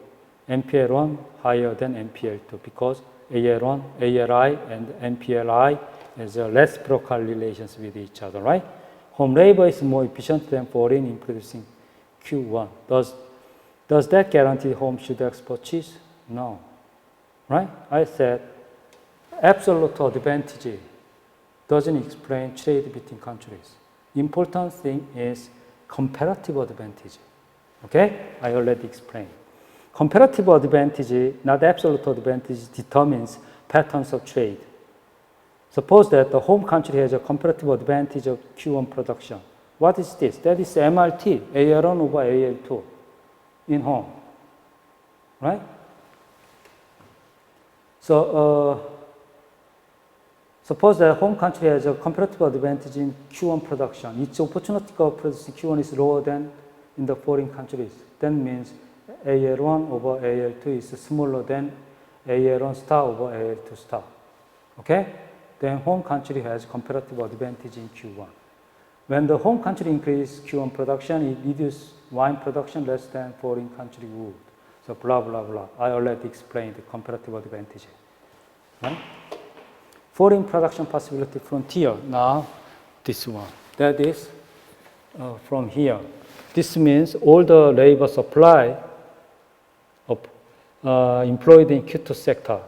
MPL1 higher than MPL2 because AL1, ALI, and MPLI has a reciprocal relations with each other, right? Home labor is more efficient than foreign in producing Q1. Does that guarantee home should export cheese? No. Right? I said absolute advantage doesn't explain trade between countries. Important thing is comparative advantage. Okay? I already explained. Comparative advantage, not absolute advantage, determines patterns of trade. Suppose that the home country has a comparative advantage of Q1 production. What is this? That is MRT, AL1 over AL2 in home, right? So Suppose that home country has a comparative advantage in Q1 production. Its opportunity of producing Q1 is lower than in the foreign countries. That means AL1 over AL2 is smaller than AL1 star over AL2 star. Okay? Then home country has comparative advantage in Q1. When the home country increases Q1 production, it reduces wine production less than foreign country would. So blah, blah, blah. I already explained the comparative advantage. Right? Foreign production possibility frontier. Now, this one. That is from here. This means all the labor supply of, employed in Q2 sector.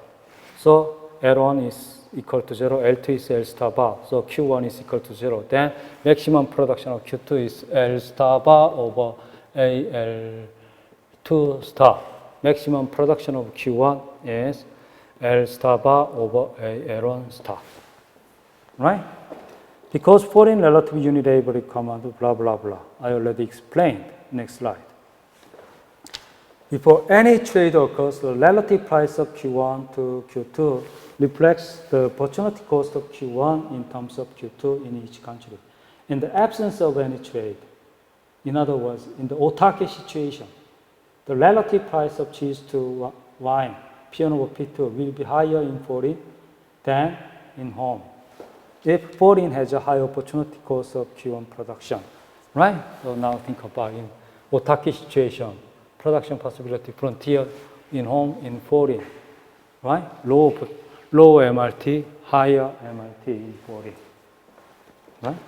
So L1 is equal to 0, L2 is L star bar. So Q1 is equal to 0. Then maximum production of Q2 is L star bar over AL2 star. Maximum production of Q1 is L star bar over L1 star. Right? Because foreign relative unit labor requirement, blah, blah, blah. I already explained. Next slide. Before any trade occurs, the relative price of Q1 to Q2 reflects the opportunity cost of Q1 in terms of Q2 in each country. In the absence of any trade, in other words, in the autarky situation, the relative price of cheese to wine, P1 over P2, will be higher in foreign than in home. If foreign has a high opportunity cost of Q1 production, right? So now think about in autarky situation, production possibility frontier in home, in foreign, right? Low MRT, higher MRT in foreign, right?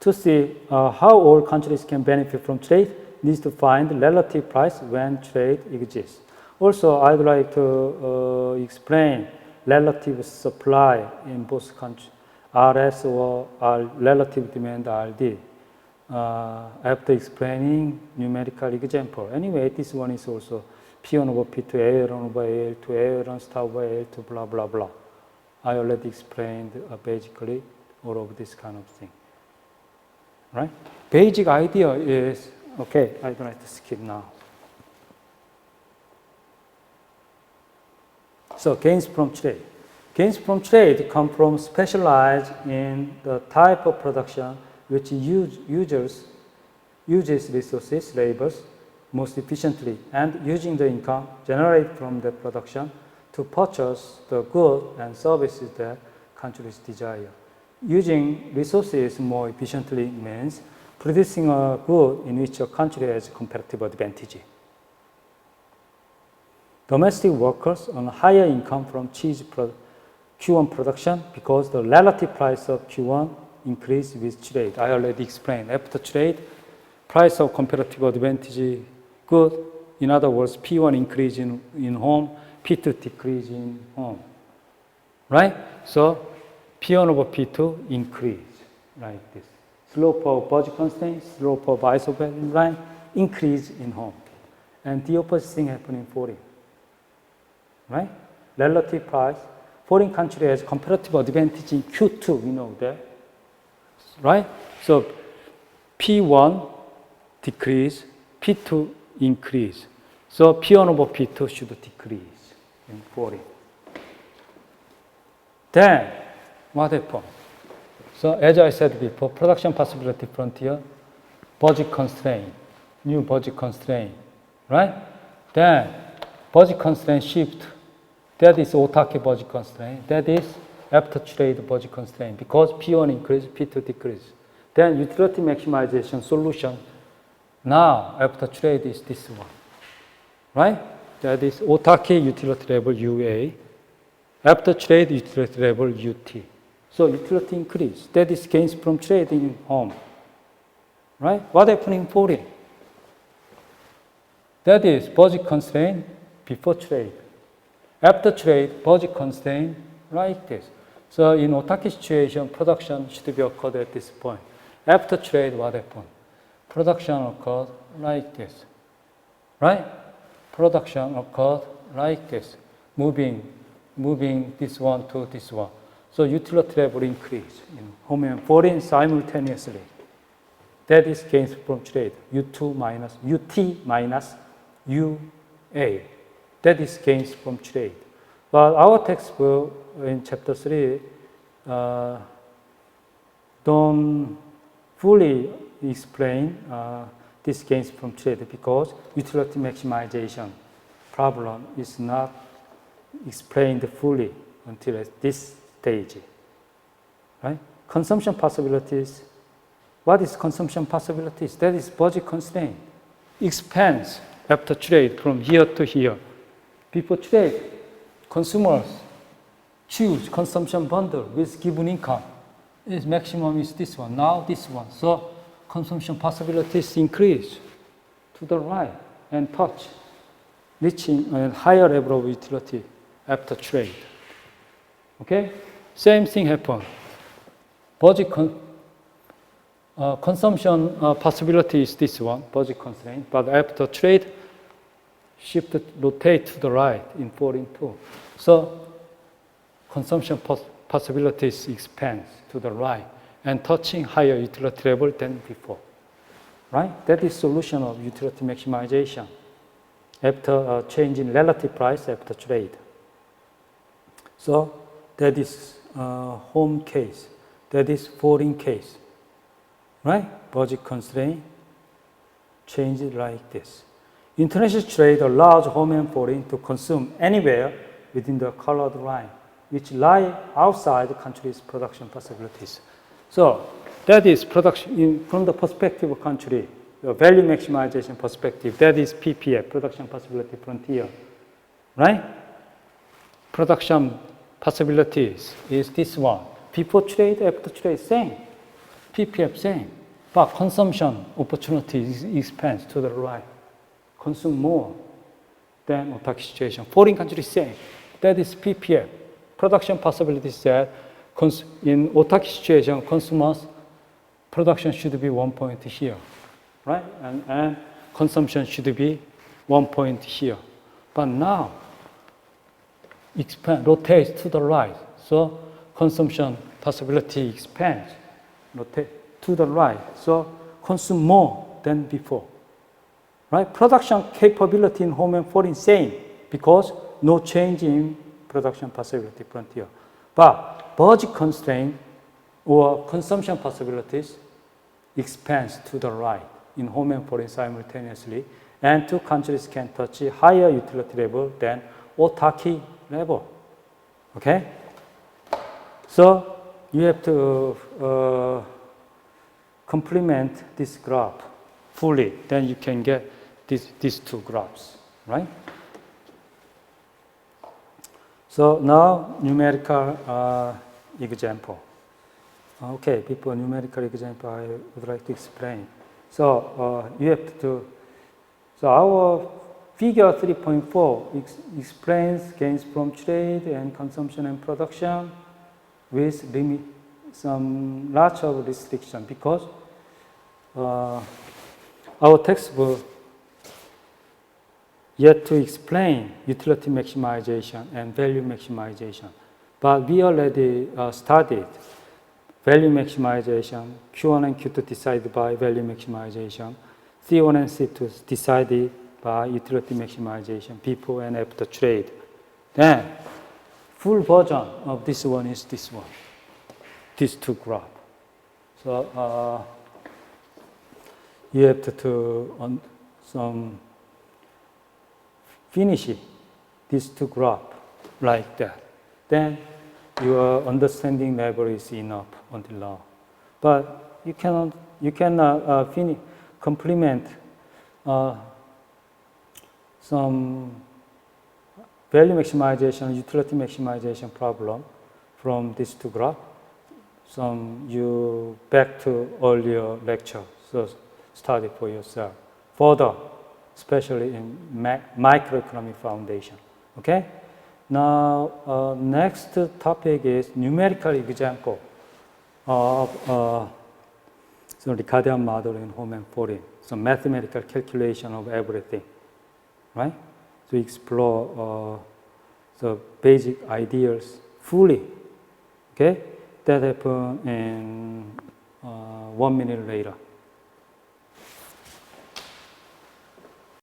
To see how all countries can benefit from trade, needs to find relative price when trade exists. Also, I'd like to explain relative supply in both countries, RS or relative demand RD. After explaining numerical example. Anyway, this one is also P1 over P2, A1 over A2, A1 star over A2, blah, blah, blah. I already explained basically all of this kind of thing. Right? Basic idea is, okay, I'd like to skip now. So gains from trade. Gains from trade come from specialized in the type of production which uses resources, labors, most efficiently, and using the income generated from the production to purchase the goods and services that countries desire. Using resources more efficiently means producing a good in which a country has comparative advantage. Domestic workers earn higher income from cheese Q1 production because the relative price of Q1 increase with trade. I already explained. After trade, price of comparative advantage good. In other words, P1 increase in home, P2 decrease in home. Right? So P1 over P2 increase like this. Slope of budget constraint, slope of isovalent line, increase in home. And the opposite thing happen in foreign. Right? Relative price. Foreign country has comparative advantage in Q2, we know that. Right? So P1 decrease, P2 increase. So P1 over P2 should decrease in foreign. Then, what happened? So as I said before, production possibility frontier, budget constraint, new budget constraint, right? Then budget constraint shift. That is autarky budget constraint. That is after trade budget constraint because P1 increase, P2 decrease. Then utility maximization solution. Now after trade is this one, right? That is autarky utility level UA. After trade utility level UT. So utility increase. That is gains from trade in home, right? What happened in foreign? That is budget constraint before trade. After trade, budget constraint like this. So in autarky situation, production should be occurred at this point. After trade, what happened? Production occurred like this, right? Production occurred like this, moving this one to this one. So utility level increase in home and foreign simultaneously. That is gains from trade, UT minus UA. That is gains from trade. But our textbook in chapter 3 don't fully explain this gains from trade because utility maximization problem is not explained fully until at this stage. Right? Consumption possibilities. What is consumption possibilities? That is budget constraint. Expands after trade from here to here. Before trade, consumers choose consumption bundle with given income. Its maximum is this one, now this one. So consumption possibilities increase to the right and touch, reaching a higher level of utility after trade. Okay? Same thing happens. Budget consumption possibility is this one, budget constraint, but after trade, rotate to the right in 4 in 2. So consumption possibilities expand to the right and touching higher utility level than before. Right? That is solution of utility maximization after change in relative price after trade. So that is home case. That is foreign case. Right? Budget constraint changes like this. International trade allows home and foreign to consume anywhere within the colored line, which lie outside the country's production possibilities. So that is production from the perspective of country, the value maximization perspective. That is PPF, production possibility frontier, right? Production possibilities is this one. Before trade, after trade, same. PPF, same. But consumption opportunities expands to the right. Consume more than autarky situation. Foreign countries, same. That is PPF. Production possibilities that in autarky situation, consumers' production should be 1 point here, right? And consumption should be 1 point here. But now, rotates to the right. So consumption possibility expands, rotate to the right. So consume more than before. Right? Production capability in home and foreign same because no change in production possibility frontier. But budget constraint or consumption possibilities expands to the right in home and foreign simultaneously, and two countries can touch a higher utility level than autarky level. Okay? So you have to complement this graph fully, then you can get these two graphs, right? So now numerical example. Okay, before numerical example, I would like to explain. So you have to. So our figure 3.4 explains gains from trade and consumption and production with some lots of restriction because our textbook yet to explain utility maximization and value maximization. But we already studied value maximization, Q1 and Q2 decided by value maximization, C1 and C2 decided by utility maximization, before and after trade. Then, full version of this one is this one, these two graphs. So, you have to finish it, these two graphs like that. Then your understanding level is enough until now. But you cannot complement some value maximization, utility maximization problem from these two graphs. You back to earlier lecture, so study for yourself. Further, especially in microeconomic foundation. Okay? Now, next topic is numerical example of the Cardinal model in home and foreign. So mathematical calculation of everything, right? To explore the basic ideas fully. Okay? That happen in 1 minute later.